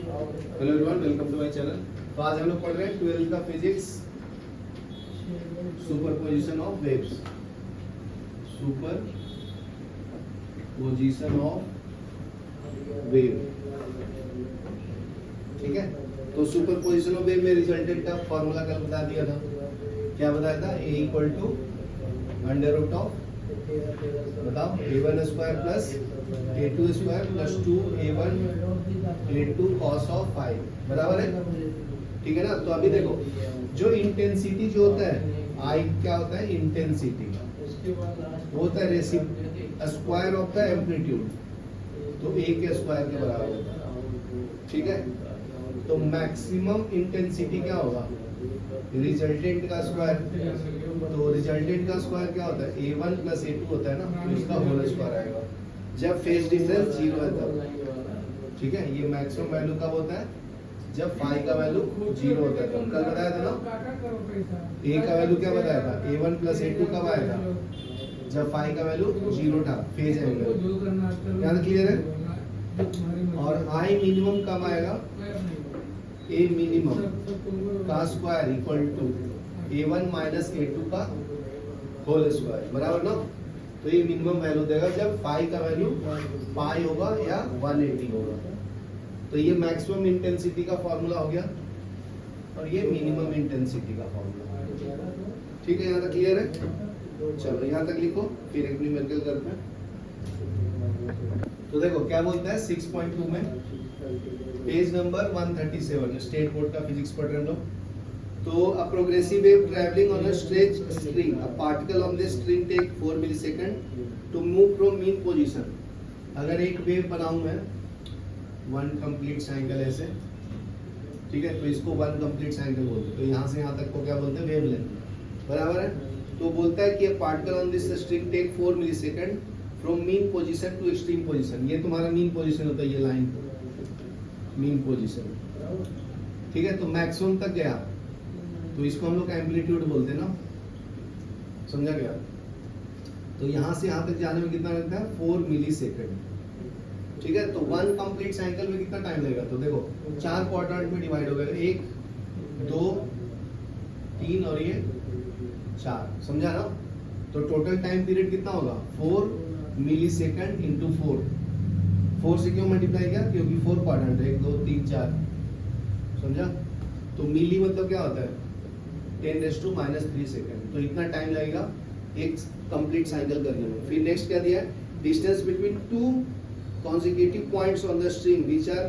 Hello everyone, welcome to my channel. तो आज हम लोग पढ़ रहे हैं 12th का physics, superposition of waves. Superposition of wave, ठीक है। तो सुपरपोजिशन ऑफ वेव में रिजल्टेंट का फॉर्मूला कल बता दिया था। क्या बताया था? a equal to under root of, बताओ, a1 square plus a2 square plus 2a1 a2 cos of 5, बराबर है, ठीक है ना। तो अभी देखो, जो इंटेंसिटी जो होता है I, क्या होता है? इंटेंसिटी वो होता है स्क्वायर ऑफ द एम्पलीट्यूड, तो a के स्क्वायर के बराबर होता है, ठीक है। तो मैक्सिमम इंटेंसिटी क्या होगा? रिजल्टेंट का स्क्वायर। तो रिजल्टेंट का स्क्वायर क्या होता है? a1 प्लस a2 होता है ना, तो इसका होल स्क्वायर आएगा जब फेज डिफरेंस 0 है तब, ठीक है। ये मैक्सिमम वैल्यू कब होता है? जब फाई का वैल्यू 0 होता है तब। कल बताया था ना, a का वैल्यू क्या बताया था? a1 प्लस a2 कब आएगा? जब फाई का वैल्यू 0 था, फेज एंगल। क्या क्लियर है? और I मिनिमम कब आएगा? a मिनिमम का square equal to a1 minus a2 का होल स्क्वायर, बराबर ना। तो ये मिनिमम वैल्यू देगा जब फाई का वैल्यू पाई होगा या 180 होगा। तो ये मैक्सिमम इंटेंसिटी का फॉर्मूला हो गया और ये मिनिमम इंटेंसिटी का फॉर्मूला, ठीक है। यहाँ तक क्लियर है? चलो यहाँ तक लिखो, फिर एक न्यूमेरिकल करते हैं। तो देखो क्या बोलता है 6.2 में, पेज नंबर 137, स्टेट बोर्ड का फिजिक्स पढ़ रहे हैं लोग। तो a progressive wave traveling on a straight string, a particle on this string take 4 millisecond to move from mean position। अगर एक वेव बनाऊं मैं, वन कंप्लीट साइकिल ऐसे, ठीक है, तो इसको वन कंप्लीट साइकिल बोलते हैं। तो यहाँ से यहाँ तक को क्या बोलते हैं? वेवलेंथ, बराबर है। तो बोलता है कि a particle on this string take 4 millisecond from mean position to extreme position। ये तुम्हारा मीन पोजीशन होता है, ये लाइन मीन पोजीशन, ठीक है। तो मैक्सिमम तक गया तो इसको हम लोग एम्पलीट्यूड बोलते हैं ना, समझा गया। तो यहाँ से यहाँ तक जाने में कितना लगता है? 4 मिलीसेकंड, ठीक है। तो वन कंप्लीट साइकिल में कितना टाइम लगेगा? तो देखो 4 क्वाड्रेंट में डिवाइड हो गया, 1 2 3 और ये 4, समझा ना। तो टोटल टाइम पीरियड कितना होगा? 4 मिलीसेकंड इंटू 4 से क्यों मल्टीप्लाई किया? क्योंकि 4 क्वाड्रेंट, 1 2 3 4, समझा। तो मिली मतलब क्या होता है? 10⁻³ सेकंड। तो इतना टाइम लगेगा एक कंप्लीट साइकिल करने में। फिर नेक्स्ट क्या दिया है? Distance between 2 consecutive points on the string which are